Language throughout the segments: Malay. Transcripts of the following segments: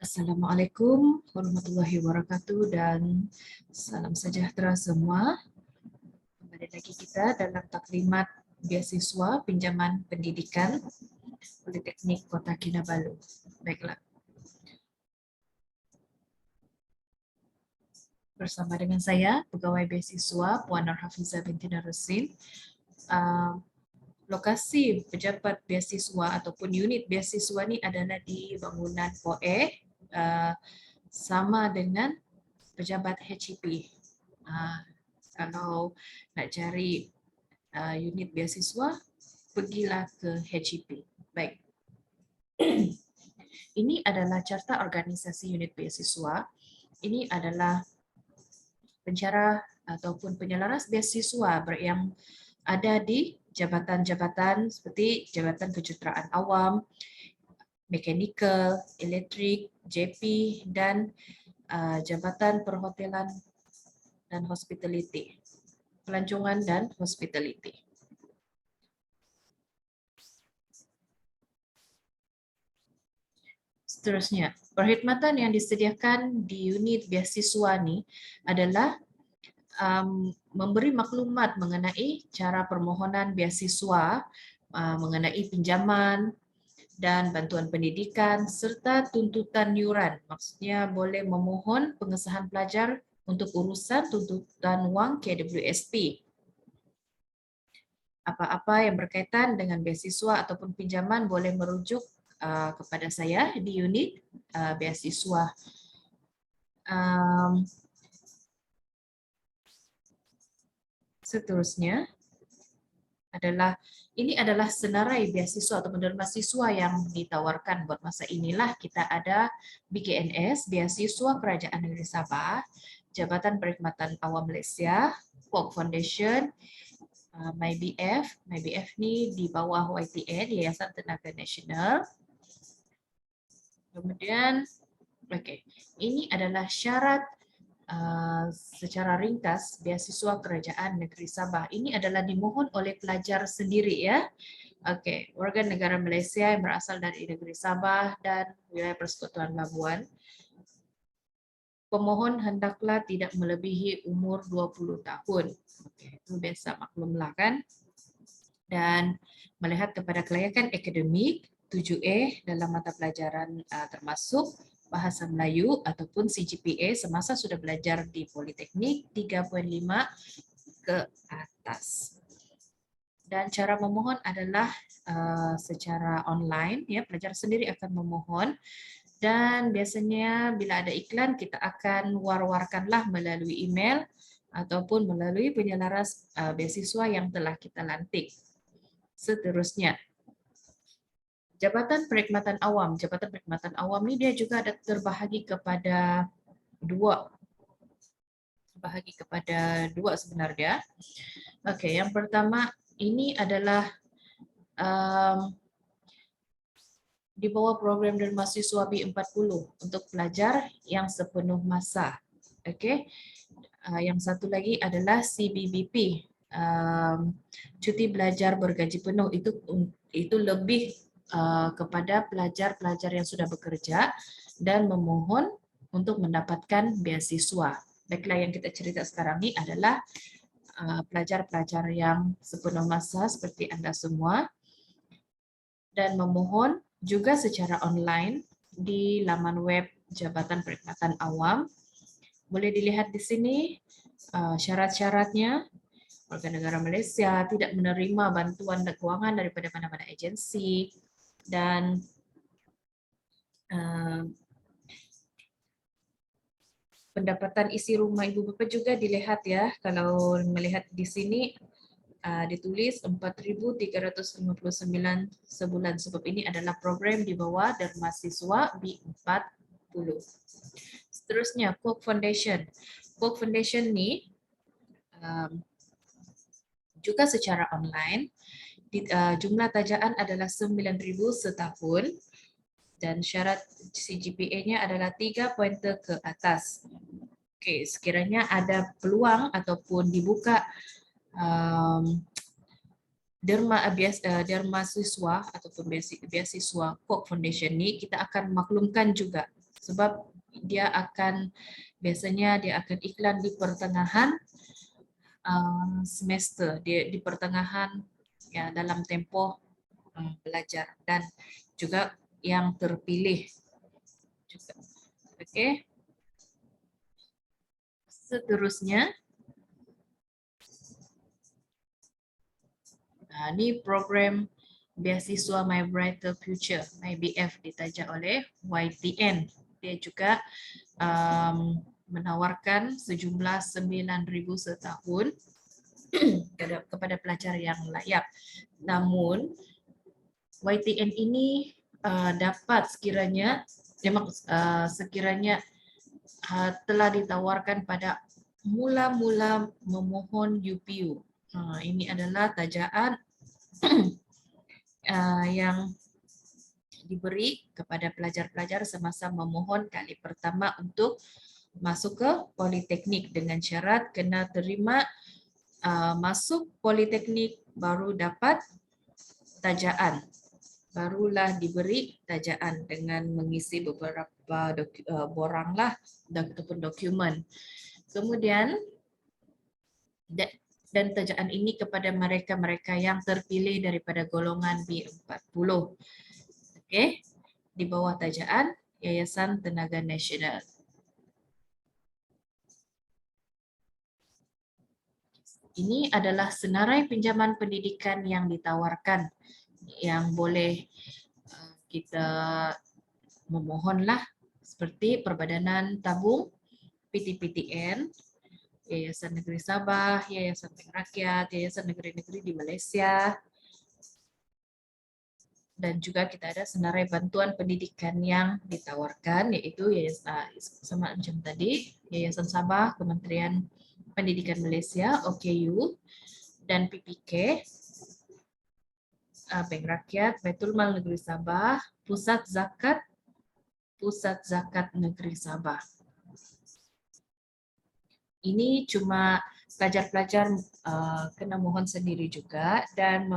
Assalamualaikum warahmatullahi wabarakatuh dan salam sejahtera semua. Kembali lagi kita dalam taklimat beasiswa pinjaman pendidikan Politeknik Kota Kinabalu. Baiklah. Bersama dengan saya, Pegawai Beasiswa Puan Nur Hafizah binti Narusin. Lokasi pejabat beasiswa ataupun unit beasiswa ni adalah di bangunan POE sama dengan pejabat HEP. Kalau nak cari unit beasiswa, pergilah ke HEP. Baik. Ini adalah carta organisasi unit beasiswa. Ini adalah pensyarah ataupun penyelaras beasiswa yang ada di jabatan-jabatan seperti Jabatan Kejuruteraan Awam, Mekanikal, Elektrik, JP, dan Jabatan Perhotelan dan Hospitality, Pelancongan dan Hospitality. Seterusnya, perkhidmatan yang disediakan di unit beasiswa ni adalah memberi maklumat mengenai cara permohonan beasiswa, mengenai pinjaman dan bantuan pendidikan serta tuntutan yuran. Maksudnya boleh memohon pengesahan pelajar untuk urusan tuntutan wang KWSP. Apa-apa yang berkaitan dengan beasiswa ataupun pinjaman boleh merujuk kepada saya di unit beasiswa. Seterusnya ini adalah senarai beasiswa atau model mahasiswa yang ditawarkan buat masa inilah. Kita ada BKNS, Beasiswa Kerajaan Negeri Sabah, Jabatan Perkhidmatan Awam Malaysia, POK Foundation, MyBF. MyBF ni di bawah YTN, Yayasan Tenaga Nasional. Kemudian, ini adalah syarat secara ringkas beasiswa Kerajaan Negeri Sabah. Ini adalah dimohon oleh pelajar sendiri ya. Warga negara Malaysia yang berasal dari Negeri Sabah dan wilayah Persekutuan Labuan. Pemohon hendaklah tidak melebihi umur 20 tahun. Itu biasa maklumlah kan. Dan melihat kepada kelayakan akademik 7A dalam mata pelajaran termasuk Bahasa Melayu ataupun CGPA semasa sudah belajar di Politeknik 3.5 ke atas. Dan cara memohon adalah secara online, ya, pelajar sendiri akan memohon. Dan biasanya bila ada iklan kita akan war-warkanlah melalui email ataupun melalui penyelaras beasiswa yang telah kita lantik. Seterusnya, Jabatan Perkhidmatan Awam. Jabatan Perkhidmatan Awam ni dia juga ada terbahagi kepada dua sebenarnya. Yang pertama ini adalah di bawah program dan mahasiswa B40 untuk pelajar yang sepenuh masa. Yang satu lagi adalah CBBP, cuti belajar bergaji penuh. Itu lebih kepada pelajar-pelajar yang sudah bekerja dan memohon untuk mendapatkan beasiswa. Baiklah, yang kita cerita sekarang ini adalah pelajar-pelajar yang sepenuh masa seperti Anda semua dan memohon juga secara online di laman web Jabatan Perkhidmatan Awam. Boleh dilihat di sini syarat-syaratnya. Warga negara Malaysia tidak menerima bantuan keuangan daripada mana-mana agensi dan pendapatan isi rumah ibu bapa juga dilihat ya. Kalau melihat di sini ditulis 4.359 sebulan sebab ini adalah program di bawah Dharma Siswa B40. Seterusnya POK Foundation. POK Foundation ni juga secara online. Jumlah tajaan adalah 9,000 setahun dan syarat CGPA-nya adalah 3 pointer ke atas. Sekiranya ada peluang ataupun dibuka derma siswa ataupun beasiswa POK Foundation ni, kita akan maklumkan juga sebab biasanya dia akan iklan di pertengahan semester, di pertengahan ya dalam tempoh belajar, dan juga yang terpilih juga. Oke. Seterusnya, ini program beasiswa My Brighter Future, MyBF, ditaja oleh YTN. Dia juga menawarkan sejumlah 9.000 setahun kepada pelajar yang layak. Namun YTN ini dapat sekiranya telah ditawarkan pada mula-mula memohon UPU. Ini adalah tajaan yang diberi kepada pelajar-pelajar semasa memohon kali pertama untuk masuk ke politeknik, dengan syarat kena terima masuk politeknik baru dapat tajaan. Barulah diberi tajaan dengan mengisi beberapa borang lah ataupun dokumen. Kemudian dan tajaan ini kepada mereka-mereka yang terpilih daripada golongan B40. Okey, di bawah tajaan Yayasan Tenaga Nasional. Ini adalah senarai pinjaman pendidikan yang ditawarkan, yang boleh kita memohonlah, seperti Perbadanan Tabung, PTPTN, Yayasan Negeri Sabah, Yayasan Bank Rakyat, Yayasan Negeri-Negeri di Malaysia, dan juga kita ada senarai bantuan pendidikan yang ditawarkan, yaitu Yayasan sama macam tadi, Yayasan Sabah, Kementerian Pendidikan Malaysia, OKU, dan PPK, Bank Rakyat, Baitul Mal Negeri Sabah, Pusat Zakat Negeri Sabah. Ini cuma pelajar-pelajar kena mohon sendiri juga, dan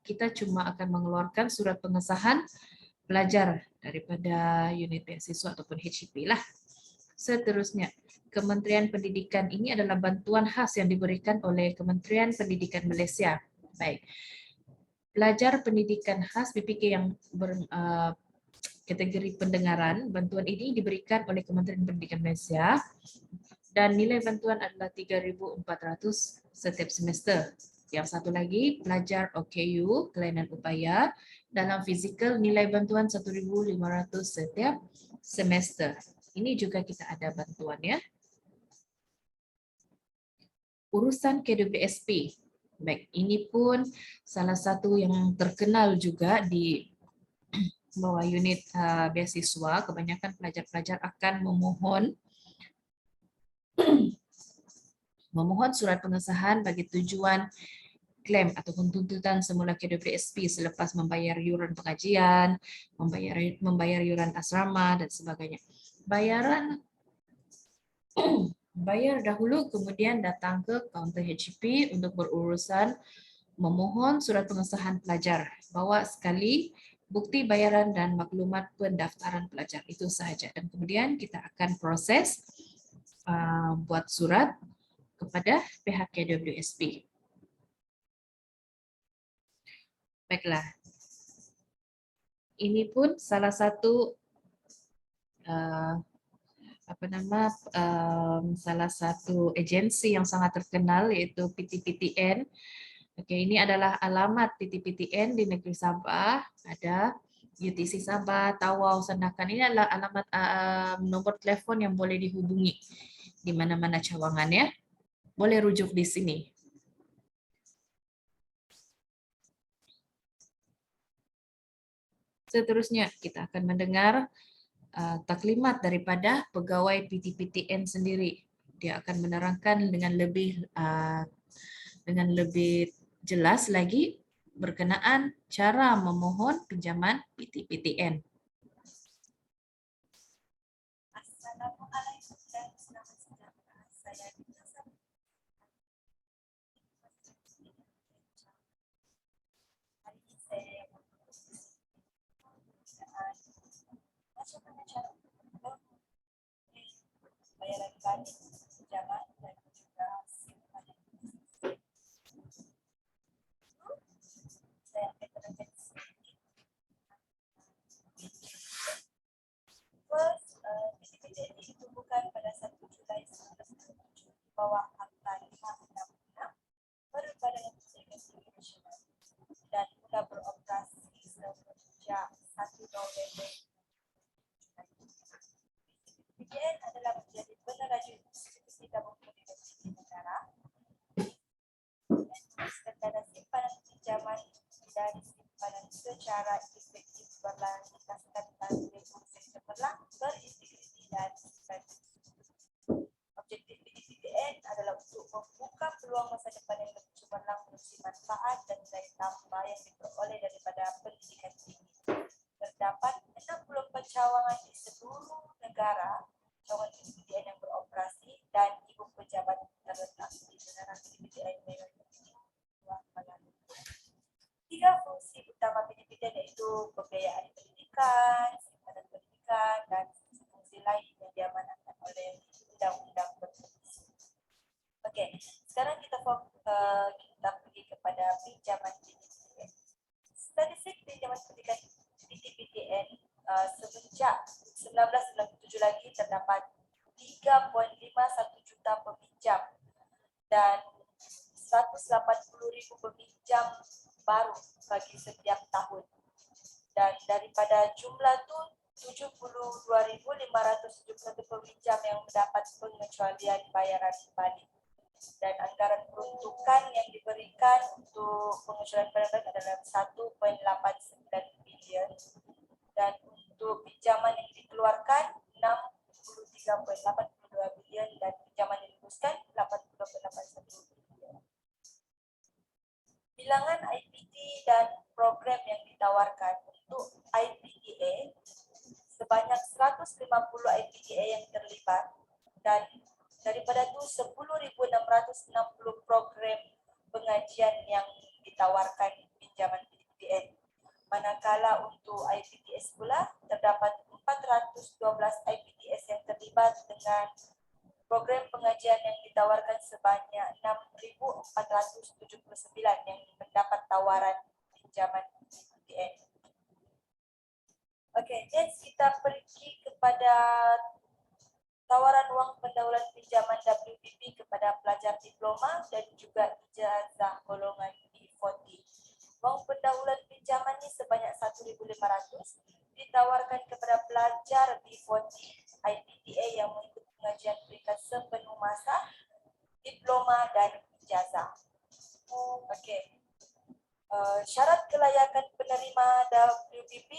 kita cuma akan mengeluarkan surat pengesahan pelajar daripada unit beasiswa ataupun HEP lah. Seterusnya, Kementerian Pendidikan ini adalah bantuan khas yang diberikan oleh Kementerian Pendidikan Malaysia. Baik. Pelajar pendidikan khas PPK yang kategori pendengaran, bantuan ini diberikan oleh Kementerian Pendidikan Malaysia dan nilai bantuan adalah 3.400 setiap semester. Yang satu lagi, pelajar OKU, kelainan upaya, dalam fizikal nilai bantuan 1.500 setiap semester. Ini juga kita ada bantuan ya. Urusan KWSP. Baik, ini pun salah satu yang terkenal juga di bawah unit beasiswa. Kebanyakan pelajar-pelajar akan memohon surat pengesahan bagi tujuan klaim ataupun tuntutan semula KWSP selepas membayar yuran pengajian, membayar yuran asrama dan sebagainya. Bayar dahulu, kemudian datang ke kaunter HEP untuk berurusan memohon surat pengesahan pelajar. Bawa sekali bukti bayaran dan maklumat pendaftaran pelajar, itu sahaja. Dan kemudian kita akan proses buat surat kepada pihak KWSP. Baiklah. Ini pun salah satu salah satu agensi yang sangat terkenal, yaitu PTPTN. Oke, ini adalah alamat PTPTN di Negeri Sabah. Ada UTC Sabah, Tawau, Sandakan. Ini adalah alamat nomor telepon yang boleh dihubungi di mana-mana cawangan ya. Boleh rujuk di sini. Seterusnya kita akan mendengar taklimat daripada pegawai PTPTN sendiri. Dia akan menerangkan dengan lebih jelas lagi berkenaan cara memohon pinjaman PTPTN. Assalamualaikum dan selamat sejahtera. Saya hari ini saya bagaimana cara balik pinjaman dan juga simpanan. Saya akan terangkan sedikit. First, PTPTN ini ditubuhkan pada 1 Julai 1997 di bawah Akta 566 Perbadan Perserikatan Nasional dan mula beroperasi sejak 1 November. PTPTN adalah menjadi peneraju institusi tabung universiti negara dan simpanan pinjaman dan simpanan secara efektif berlandaskan konsep cemerlang, berintegriti dan simpanan. Objektif PTPTN adalah untuk membuka peluang masa depan yang lebih cemerlang melalui manfaat dan nilai tambah yang diperoleh daripada pendidikan tinggi. Terdapat 64 cawangan di seluruh negara, cawangan PTPTN yang beroperasi dan ibu pejabat terletak di Menara PTPTN Medan. 3 fungsi utama PTPTN iaitu pembiayaan pendidikan, simpanan pendidikan dan fungsi lain yang diamanatkan oleh undang-undang berfungsi. Okey, sekarang kita pergi kepada pinjaman PTPTN. Statistik pinjaman pendidikan PTPTN semenjak 1997 lagi terdapat 3.51 juta peminjam dan 180,000 peminjam baru bagi setiap tahun. Dan daripada jumlah tu 72,571 peminjam yang mendapat pengecualian bayaran balik. Dan anggaran peruntukan yang diberikan untuk pengecualian bayaran adalah 1.89 bilion dan untuk pinjaman yang dikeluarkan 63.82 bilion dan pinjaman yang dihembuskan 80.81 bilion. Bilangan IPT dan program yang ditawarkan untuk IPTA sebanyak 150 IPTA yang terlibat dan daripada itu 10,660 program pengajian yang ditawarkan pinjaman PTPTN. Manakala untuk IPTS pula terdapat 412 IPTS yang terlibat dengan program pengajian yang ditawarkan sebanyak 6,479 yang mendapat tawaran pinjaman PTPTN. Okey, next kita pergi kepada tawaran wang pendahuluan pinjaman WPP kepada pelajar diploma dan juga ijazah golongan B40. Wang pendahuluan pinjaman ini sebanyak 1,500 ditawarkan kepada pelajar B40 IPTA yang mengikuti pengajian peringkat sepenuh masa, diploma dan ijazah. Okey. Syarat kelayakan penerima WPP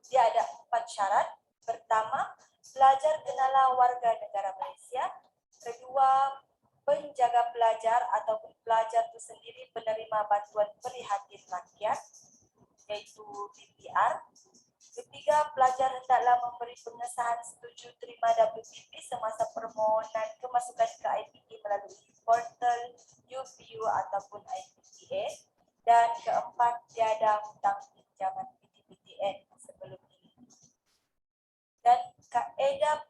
dia ada 4 syarat. Pertama, pelajar kenalah warga negara Malaysia. Kedua, penjaga pelajar ataupun pelajar itu sendiri penerima bantuan prihatin rakyat iaitu BPR. Ketiga, pelajar hendaklah memberi pengesahan setuju terima WPP semasa permohonan kemasukan ke IPT melalui portal UPU ataupun IPTA. Dan keempat, tiada hutang pinjaman PTPTN sebelum ini. Dan kaedah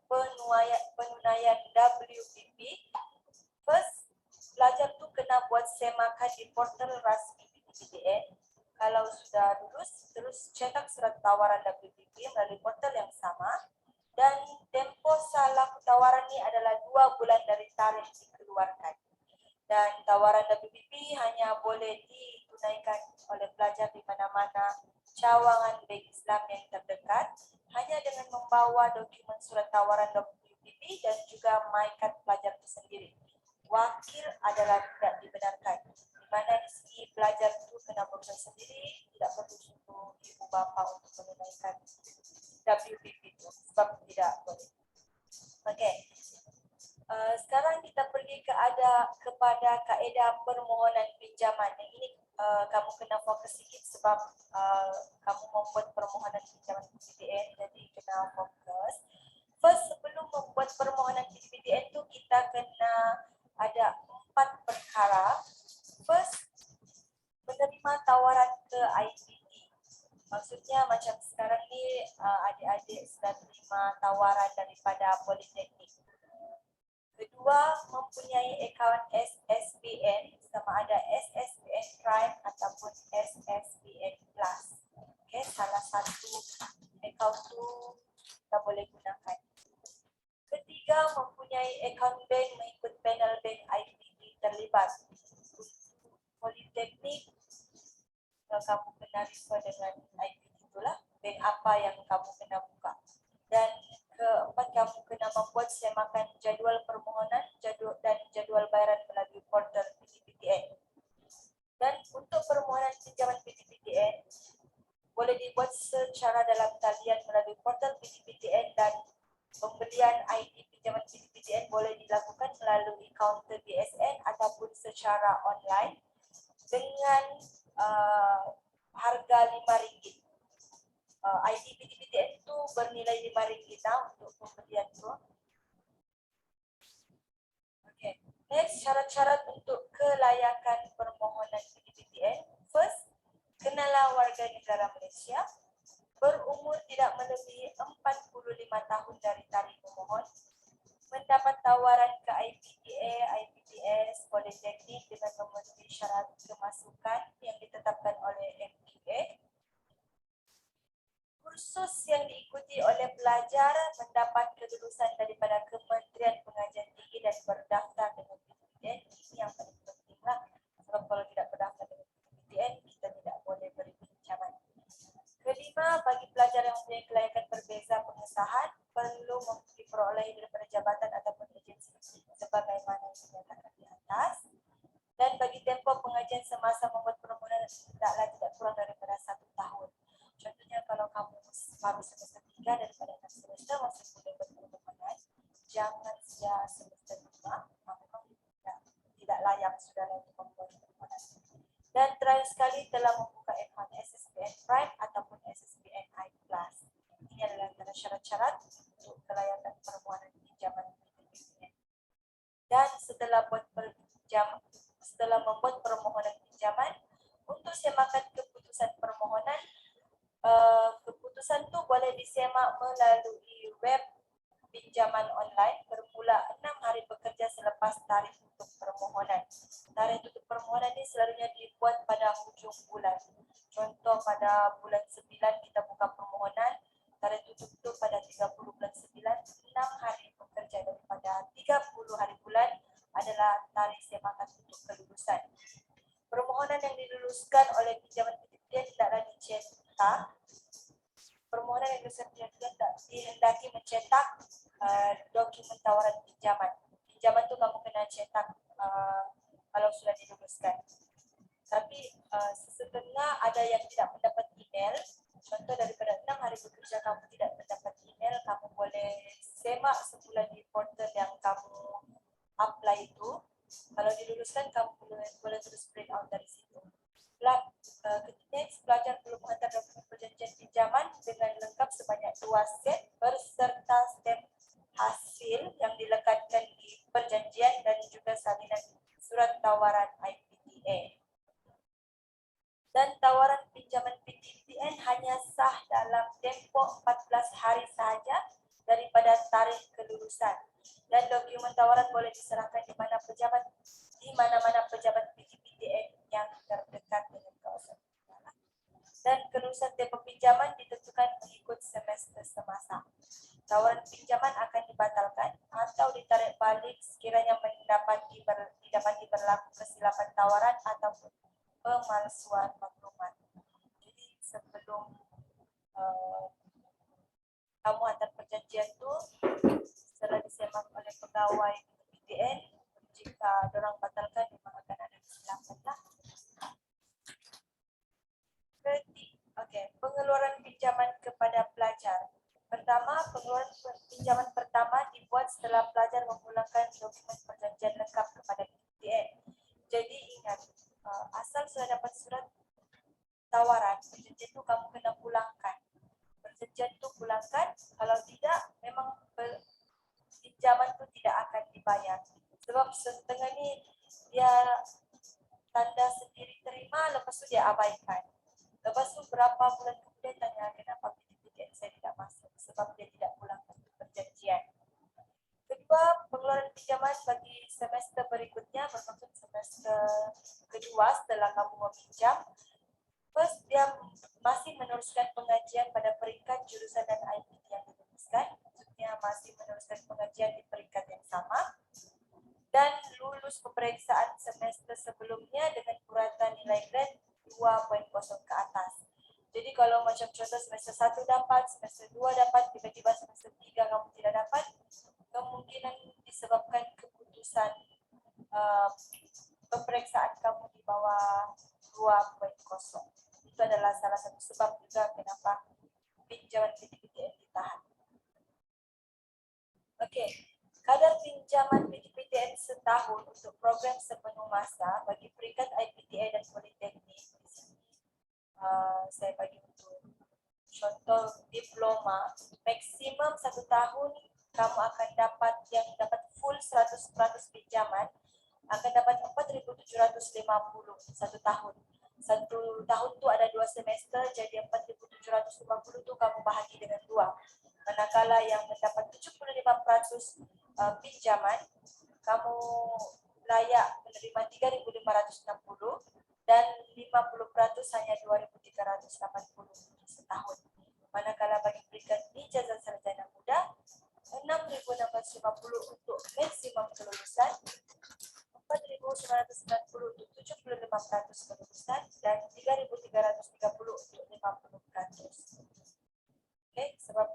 penunaian WPP, first, pelajar tu kena buat semakan di portal rasmi PTPTN. Kalau sudah lulus, terus cetak surat tawaran WPP melalui portal yang sama. Dan tempoh salah tawaran ini adalah 2 bulan dari tarikh dikeluarkan. Dan tawaran WPP hanya boleh ditunaikan oleh pelajar di mana-mana cawangan bank Islam yang terdekat hanya dengan membawa dokumen surat tawaran WPP dan juga MyCard pelajar itu sendiri. Wakil adalah tidak dibenarkan. Di mana di sini pelajar itu kena berusaha sendiri, tidak perlu suruh ibu bapa untuk menunaikan WPP itu sebab tidak boleh. Okey. Sekarang kita pergi kepada kaedah permohonan pinjaman. Yang ini kamu kena fokus sikit sebab kamu membuat permohonan pinjaman PTPTN, jadi kena fokus. First, sebelum membuat permohonan PTPTN tu kita kena ada 4 perkara. First, menerima tawaran ke IPT. Maksudnya macam sekarang ni adik-adik sudah terima tawaran daripada Politeknik. Kedua, mempunyai akaun SSBN, sama ada SSBN Prime ataupun SSBN Plus. Okey, salah satu akaun tu kita boleh gunakan. Ketiga, mempunyai akaun bank mengikut panel bank IPD terlibat. Politeknik, kamu kena refer dengan IPD itulah, bank apa yang kamu kena buka. Dan keempat, kamu kena membuat semakan jadual permohonan dan jadual bayaran melalui portal PTPTN. Dan untuk permohonan pinjaman PTPTN boleh dibuat secara dalam talian melalui portal PTPTN, dan pembelian ID pinjaman PTPTN boleh dilakukan melalui kaunter BSN ataupun secara online dengan harga RM5. ID PTPTN itu bernilai RM5 untuk pembelian tu. Okay. Next, syarat-syarat untuk kelayakan permohonan PTPTN. First, kenalah warga negara Malaysia, berumur tidak melebihi 45 tahun dari tarikh memohon, mendapat tawaran ke IPTA, IPTS, Politeknik dengan memenuhi syarat kemasukan yang ditetapkan oleh MPA. Kursus yang diikuti oleh pelajar mendapat kelulusan daripada Kementerian Pengajian Tinggi dan berdaftar dengan PTPTN. Ini yang paling penting lah. Sebab kalau tidak berdaftar dengan PTPTN, kita tidak boleh beri pinjaman. Kelima, bagi pelajar yang mempunyai kelayakan berbeza pengesahan, perlu diperoleh daripada jabatan ataupun agensi sebagaimana yang dinyatakan di atas. Dan bagi tempoh pengajian semasa membuat permohonan hendaklah tidak kurang daripada 1 tahun. Contohnya kalau kamu baru semester 3 daripada 6 semester masih boleh berpermohonan, jangan sejak semester 5, memang tidak layak saudara untuk membuat permohonan. Dan terakhir sekali telah membuka akaun SSBN Prime ataupun SSBN I Plus. Ini adalah antara syarat-syarat untuk kelayakan permohonan pinjaman PTPTN. Dan setelah membuat permohonan pinjaman, untuk semakan keputusan permohonan, keputusan tu boleh disemak melalui web pinjaman online bermula 6 hari bekerja selepas tarikh tutup permohonan. Tarikh tutup permohonan ini selalunya dibuat pada hujung bulan. Contoh pada bulan 9 kita buka permohonan, tarikh tutup itu pada 30 bulan 9, 6 hari bekerja daripada 30 hari bulan adalah tarikh semakan tutup kelulusan. Permohonan yang diluluskan oleh pinjaman PTPTN tidaklah dicetak. Permohonan yang dihendaki mencetak dokumen tawaran pinjaman. Pinjaman tu kamu kena cetak kalau sudah diluluskan. Tapi sesetengah ada yang tidak mendapat email. Contoh daripada 6 hari bekerja kamu tidak mendapat email, kamu boleh semak sebulan di portal yang kamu apply itu. Kalau diluluskan, kamu boleh terus print out dari situ. Next, pelajar perlu menghantar dokumen perjanjian pinjaman dengan lengkap sebanyak 2 set berserta stem hasil yang dilekatkan di perjanjian dan juga salinan surat tawaran IPTA. Dan tawaran pinjaman PTPTN hanya sah dalam tempoh 14 hari sahaja daripada tarikh kelulusan. Dan dokumen tawaran boleh diserahkan di mana-mana pejabat PTPTN yang terdekat dengan kawasan. Dan kelulusan tempoh pinjaman ditentukan mengikut semester semasa. Tawaran pinjaman akan dibatalkan atau ditarik balik sekiranya didapati berlaku kesilapan tawaran ataupun pemalsuan maklumat. Jadi sebelum kamu hantar perjanjian tu, setelah disemak oleh pegawai PTPTN, jika dorang batalkan memang akan ada kesilapan lah. Pengeluaran pinjaman kepada pelajar. Pertama, pengeluaran pinjaman pertama dibuat setelah pelajar memulangkan dokumen perjanjian lengkap kepada PTPTN. Jadi ingat, asal sudah dapat surat tawaran, perjanjian itu kamu kena pulangkan. Perjanjian itu pulangkan, kalau tidak, memang pinjaman itu tidak akan dibayar. Sebab setengah ni dia tanda sendiri terima, lepas tu dia abaikan. Lepas tu berapa bulan kemudian tanya kenapa PTPTN saya tidak masuk, sebab dia tidak pulangkan perjanjian. Kedua, pengeluaran pinjaman pinjaman bagi semester berikutnya, bermaksud semester kedua setelah kamu meminjam. First, dia masih meneruskan pengajian pada peringkat jurusan dan IPT yang diluluskan. Maksudnya masih meneruskan pengajian di peringkat yang sama. Dan lulus peperiksaan semester sebelumnya dengan uratan nilai grade 2.0 ke atas. Jadi kalau macam contoh semester 1 dapat, semester 2 dapat, tiba-tiba semester 3 kamu tidak dapat, kemungkinan disebabkan keputusan peperiksaan kamu di bawah 2.0. Itu adalah salah satu sebab juga kenapa pinjaman PTPTN ditahan. Okey. Kadar pinjaman PTPTN setahun untuk program sepenuh masa bagi peringkat IPTA dan Politeknik di sini. Saya bagi untuk contoh diploma, maksimum 1 tahun kamu akan dapat yang dapat full 100% pinjaman akan dapat 4.750 1 tahun. 1 tahun tu ada 2 semester, jadi 4.750 tu kamu bahagi dengan 2. Manakala yang mendapat 75% pinjaman, kamu layak menerima 3.560 dan 50% hanya 2.380 setahun. Manakala bagi peringkat ijazah sarjana muda, 6.650 untuk maksimum kelulusan, 4.990 untuk 75% kelulusan dan 3.330 untuk 50%. Okey, sebab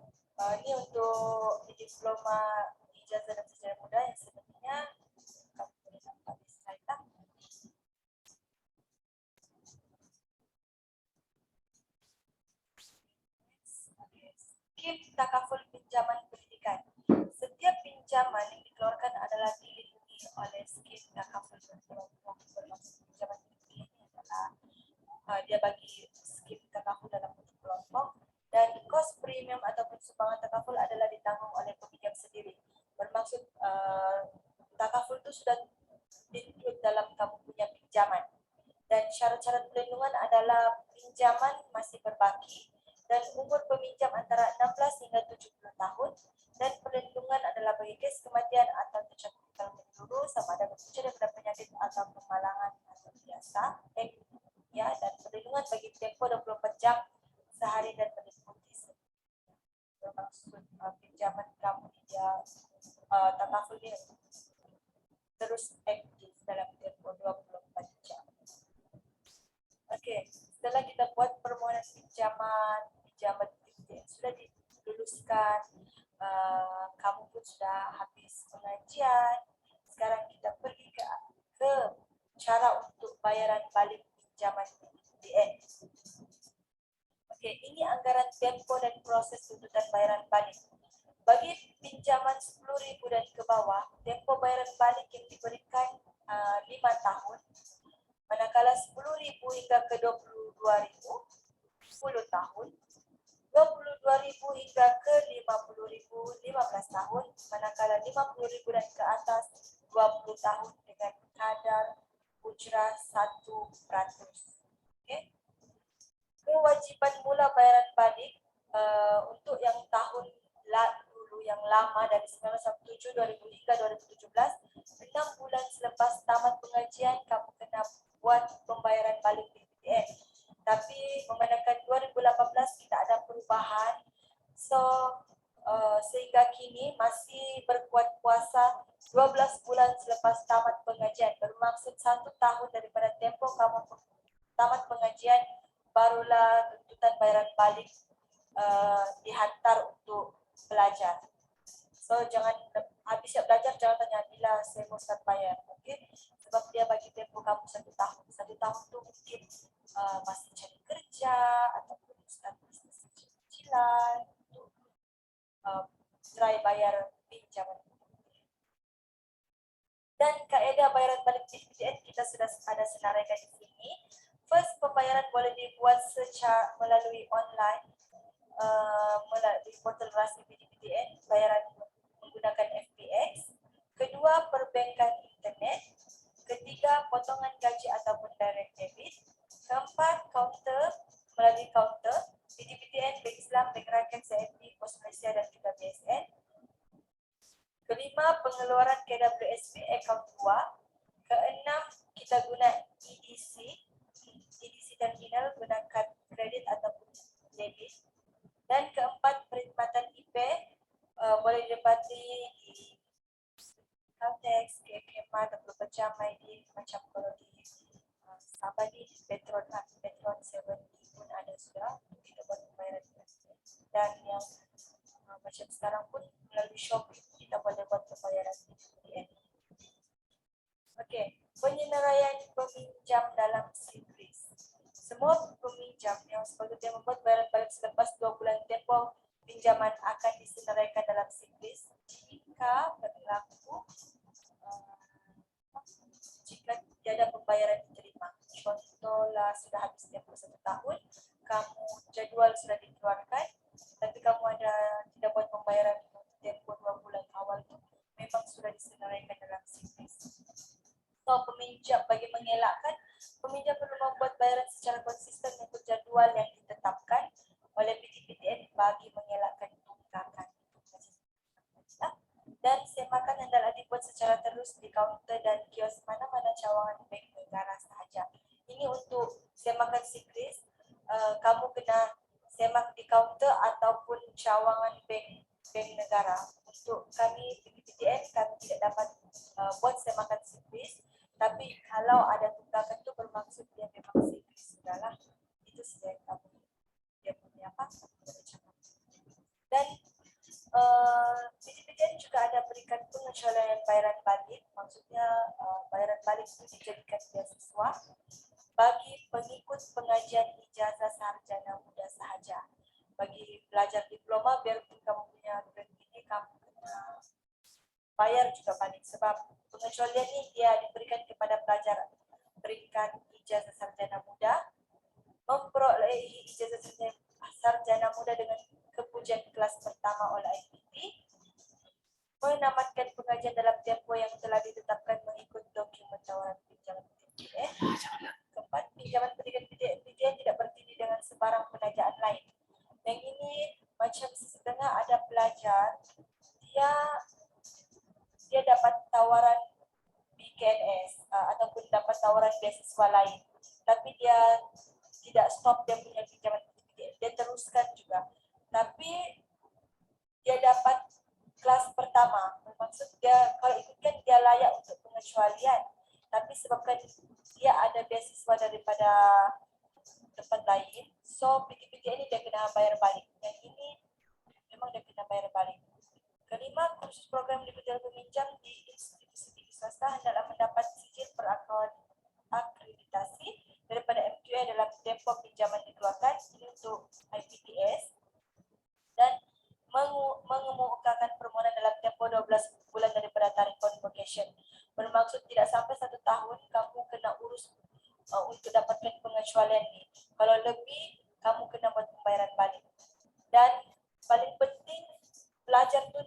ini untuk diploma ijazah dan sarjana muda yang sebenarnya kamu boleh nampak di slide lah. Skim takaful pinjaman pendidikan. Setiap pinjaman yang dikeluarkan adalah dilindungi oleh skim takaful berkelompok. Bermaksud pinjaman ini adalah dia bagi skim takaful dalam bentuk kelompok dan kos premium ataupun sumbangan takaful adalah ditanggung oleh peminjam sendiri. Bermaksud takaful itu sudah include dalam kamu punya pinjaman. Dan syarat-syarat perlindungan adalah pinjaman masih berbaki dan umur peminjam antara 16 hingga 70 tahun dan perlindungan adalah bagi kes kematian atau kecelakaan menyeluruh sama ada berpunca daripada penyakit atau kemalangan atau biasa ya, dan perlindungan bagi tempoh 24 jam sehari dan meliputi bermaksud pinjaman kamu dia takaful dia terus aktif dalam tempoh 24 jam. Okey, setelah kita buat permohonan pinjaman PTPTN sudah diluluskan, kamu pun sudah habis pengajian. Sekarang kita pergi ke cara untuk bayaran balik pinjaman PTPTN. Okey, ini anggaran tempoh dan proses tuntutan bayaran balik. Bagi pinjaman 10.000 dan ke bawah, tempoh bayaran balik yang diberikan 5 tahun. Manakala 10.000 hingga ke 22.000, 10 tahun. 22.000 hingga ke 50.000, 15 tahun. Manakala 50.000 dan ke atas, 20 tahun dengan kadar ujrah 1%. Okey. Kewajiban mula bayaran balik untuk yang tahun dulu yang lama dari 1997, 2000 hingga 2017, 6 bulan selepas tamat pengajian kamu kena buat pembayaran balik PTPTN. Tapi memandangkan 2018 kita ada perubahan, so sehingga kini masih berkuat kuasa 12 bulan selepas tamat pengajian. Bermaksud 1 tahun daripada tempoh kamu tamat pengajian barulah tuntutan bayaran balik dihantar untuk belajar. So jangan habis siap belajar jangan tanya bila saya mau start bayar. Okey, sebab dia bagi tempoh kamu 1 tahun. 1 tahun tu mungkin masih cari kerja ataupun start bisnes kecil-kecilan untuk try bayar pinjaman. Dan kaedah bayaran balik PTPTN kita sudah ada senaraikan di sini. First, pembayaran boleh dibuat secara melalui online, melalui portal rasmi PTPTN, bayaran menggunakan FPX. Kedua, perbankan internet. Ketiga, potongan gaji ataupun direct debit. Keempat, counter, melalui counter PTPTN, Bank Islam, Bank Rakyat, CIMB, Pos Malaysia dan juga BSN. Kelima, pengeluaran KWSP account 2. Keenam, kita guna EDC terminal gunakan kredit ataupun debit. Dan keempat, perkhidmatan IP boleh didapati di Caltex, KKMA, 24 jam ID, macam kalau di Sabadi, Petron 7 pun ada sudah kita buat pembayaran. Dan yang macam sekarang pun melalui Shopee kita boleh buat pembayaran di Okey, penyeneraian peminjam dalam Sigris. Semua peminjam yang sepatutnya membuat bayaran balik selepas 2 bulan tempoh pinjaman akan disenaraikan dalam Sigris jika berlaku jika tiada pembayaran diterima. Contohlah sudah habis tempoh 1 tahun, kamu jadual sudah dikeluarkan, tapi kamu tidak buat pembayaran tempoh 2 bulan awal itu, memang sudah disenaraikan dalam Sigris. So, peminjam bagi mengelakkan, peminjam perlu membuat bayaran secara konsisten mengikut jadual yang ditetapkan oleh PTPTN bagi mengelakkan tunggakan. Dan semakan hendaklah dibuat secara terus di kaunter dan kios mana-mana cawangan bank negara sahaja. Ini untuk semakan Sigris, kamu kena semak di kaunter ataupun cawangan bank negara. Untuk kami PTPTN, kami tidak dapat buat semakan Sigris. Tapi kalau ada tunggakan itu bermaksud dia memang Sigris sudahlah. Itu saja yang kami dia punya apa? Dan PTPTN juga ada berikan pengecualian bayaran balik. Maksudnya bayaran balik itu dijadikan beasiswa bagi pengikut pengajian ijazah sarjana muda sahaja. Bagi pelajar diploma, biarpun kamu punya grade ini, kamu kena bayar juga balik sebab pengecualian ini dia diberikan kepada pelajar peringkat ijazah sarjana muda memperolehi ijazah sarjana muda dengan kepujian kelas pertama oleh IPT, menamatkan pengajian dalam tempoh yang telah ditetapkan mengikut dokumen tawaran pinjaman PTPTN. Keempat, pinjaman PTPTN tidak bertindih dengan sebarang penajaan lain. Yang ini macam setengah ada pelajar dia dapat tawaran BKNS ataupun dapat tawaran beasiswa lain, tapi dia tidak stop dia punya pinjaman PTPTN, dia teruskan juga, tapi dia dapat kelas pertama. Maksud dia kalau ikutkan dia layak untuk pengecualian, tapi sebabkan dia ada beasiswa daripada tempat lain, so PTPTN ini dia kena bayar balik. Yang ini memang dia kena bayar balik. Kelima, kursus program digital peminjam di institusi tinggi swasta hendaklah mendapat sijil akreditasi daripada MQA dalam tempoh pinjaman dikeluarkan. Ini untuk IPTS. Dan mengemukakan permohonan dalam tempoh 12 bulan daripada tarikh convocation. Bermaksud tidak sampai 1 tahun kamu kena urus untuk dapatkan pengecualian ini. Kalau lebih, kamu kena buat pembayaran balik. Dan paling penting, pelajar itu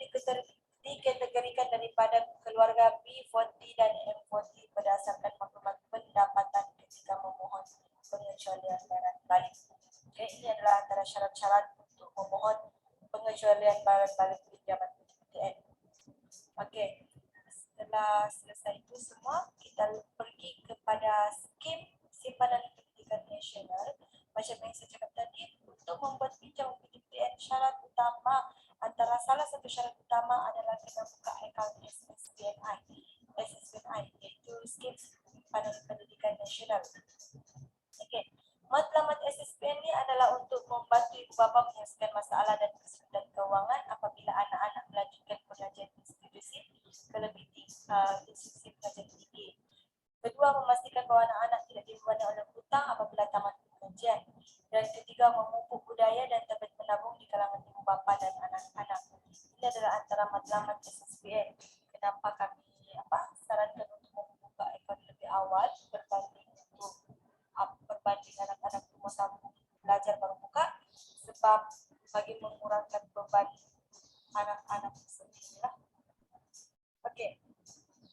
dikategorikan daripada keluarga B40 dan M40 berdasarkan maklumat pendapatan ketika memohon pengecualian bayaran balik. Okay, ini adalah antara syarat-syarat untuk memohon pengecualian bayaran balik pinjaman PTPTN. Okey, setelah selesai itu semua, kita pergi kepada skim simpanan pendidikan nasional. Macam yang saya cakap tadi, untuk membuat pinjaman PTPTN, syarat utama antara salah satu syarat utama adalah kena buka akaun SSBNI, iaitu skim simpanan pendidikan nasional. Okey, matlamat SSBN ini adalah untuk membantu ibu bapa menyelesaikan masalah dan kesulitan keuangan apabila anak-anak melanjutkan pengajian institusi pengajian tinggi. Kedua, memastikan bahawa anak-anak tidak dibebani oleh hutang apabila tamat pengajian. Dan ketiga, memupuk budaya dan terbitan menabung di kalangan ibu bapa dan anak-anak. Ini adalah antara matlamat SSBN. Kenapa kami sarankan untuk membuka akaun lebih awal berbanding anak-anak umur 1 belajar baru buka, sebab bagi mengurangkan beban anak-anak sendiri. Okey,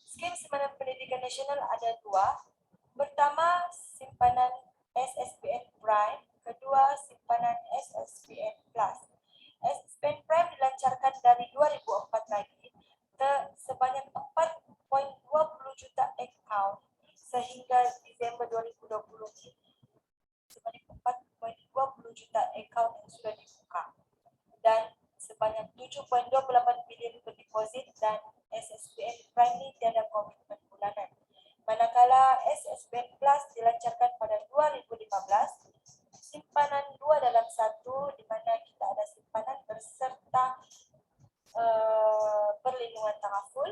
skim simpanan pendidikan nasional ada 2. Pertama, simpanan SSBN Prime. Kedua, simpanan SSBN Plus. SSBN Prime dilancarkan dari 2004 lagi sebanyak dibuka. Dan sebanyak 7.28 bilion untuk deposit dan SSBN Prime ni tiada komitmen bulanan. Manakala SSBN Plus dilancarkan pada 2015, simpanan 2/1 di mana kita ada simpanan berserta perlindungan takaful,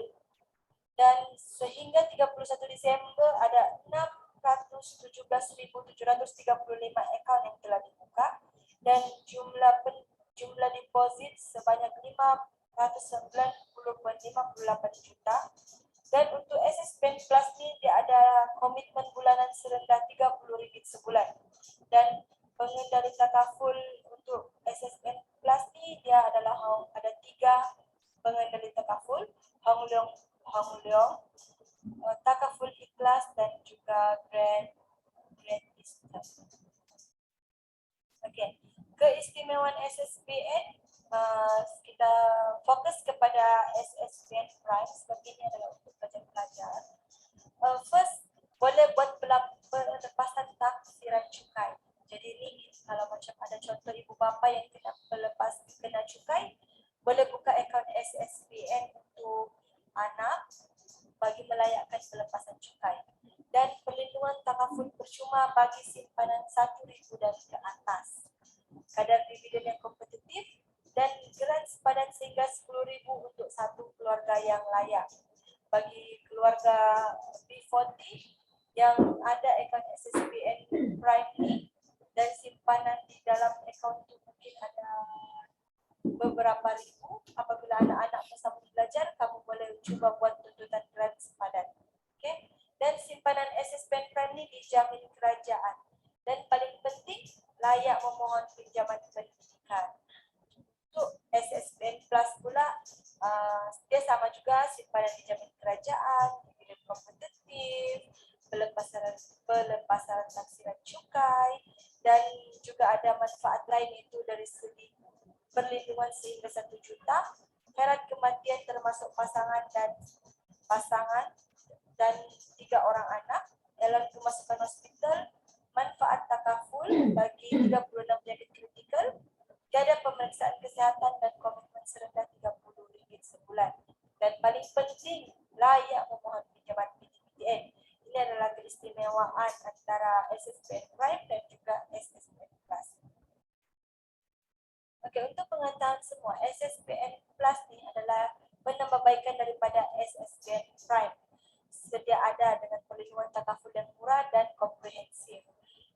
dan sehingga 31 Disember ada 617,735 akaun yang telah dibuka dan jumlah deposit sebanyak 590.58 juta. Dan untuk SSBN Plus ni dia ada komitmen bulanan serendah RM30 sebulan. Dan pengendali takaful untuk SSBN Plus ni dia adalah ada 3 pengendali takaful, Hong Leong, takaful ikhlas dan juga Grand Eastern. Okey, keistimewaan SSBN, kita fokus kepada SSBN Prime sebab ini adalah untuk pelajar-pelajar. First, boleh buat pelepasan taksiran cukai. Jadi ini kalau macam ada contoh ibu bapa yang kena cukai, boleh buka akaun SSBN untuk anak bagi melayakkan pelepasan cukai. Dan perlindungan takaful percuma bagi simpanan RM1,000 dan ke atas. Kadar dividen yang kompetitif dan geran sepadan sehingga RM10,000 untuk satu keluarga yang layak. Bagi keluarga B40 yang ada akaun SSBN Prime ni dan simpanan di dalam akaun itu mungkin ada beberapa ribu, apabila anak-anak bersama belajar, kamu boleh cuba buat tuntutan geran sepadan. Okay? Dan simpanan SSBN Prime ni dijamin kerajaan. Dan paling penting, layak memohon pinjaman pendidikan. Untuk SSBN Plus pula, dia sama juga simpanan dijamin kerajaan, dividen kompetitif, pelepasan taksiran cukai, dan juga ada manfaat lain itu dari segi perlindungan sehingga 1 juta, syarat kematian termasuk pasangan dan 3 orang anak, alarm kemasukan hospital, manfaat takaful bagi 36 penyakit kritikal, tiada pemeriksaan kesihatan dan komitmen serendah RM30 sebulan. Dan paling penting, layak memohon pinjaman PTPTN. Ini adalah keistimewaan antara SSBN Prime dan juga SSBN Plus. Okey, untuk pengetahuan semua, SSBN Plus ni adalah penambahbaikan daripada SSBN Prime. Sedia ada dengan perlindungan takaful yang murah dan komprehensif.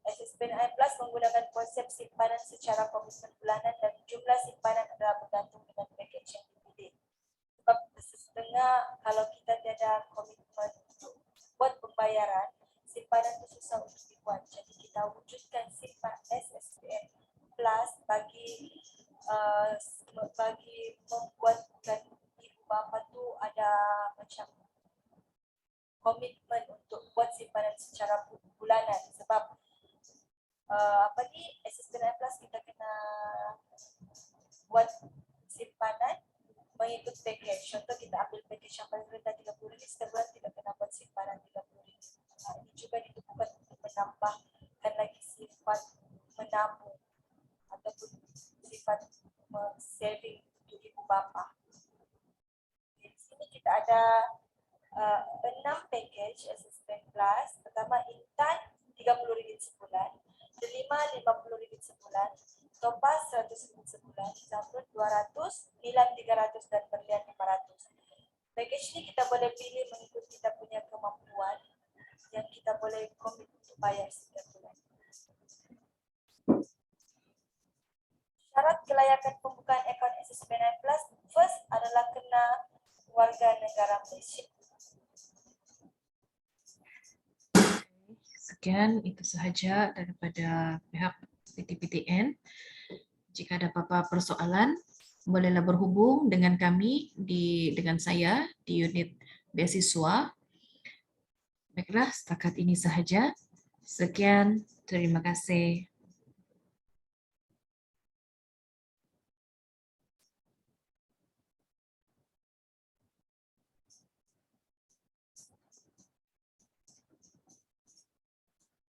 SSBN Plus menggunakan konsep simpanan secara komitmen bulanan dan jumlah simpanan adalah bergantung dengan package yang dipilih. Sebab setengah kalau kita tiada komitmen untuk buat pembayaran, simpanan itu susah untuk dibuat. Jadi kita wujudkan simpan SSBN Plus bagi membuatkan ibu bapa tu ada macam komitmen untuk buat simpanan secara bulanan. Sebab SSBN Plus kita kena buat simpanan mengikut package. Contoh kita ambil package yang paling rendah RM30, setiap bulan kita kena buat simpanan RM30. Ini juga ditujukan untuk menambahkan lagi sifat menabung ataupun sifat saving untuk ibu bapa. Di sini kita ada 6 package SSBN Plus. Pertama, Intan RM30 sebulan, Delima RM50 sebulan, Topaz RM100 sebulan, Zamrud RM200, Nilam RM300 dan Berlian RM500. Package ini kita boleh pilih mengikut kita punya kemampuan yang kita boleh komit untuk bayar setiap bulan. Syarat kelayakan pembukaan akaun SSBN Plus first adalah kena warga negara Malaysia. Sekian, itu sahaja daripada pihak PTPTN. Jika ada apa-apa persoalan, bolehlah berhubung dengan kami dengan saya di unit beasiswa. Baiklah, setakat ini sahaja. Sekian, terima kasih.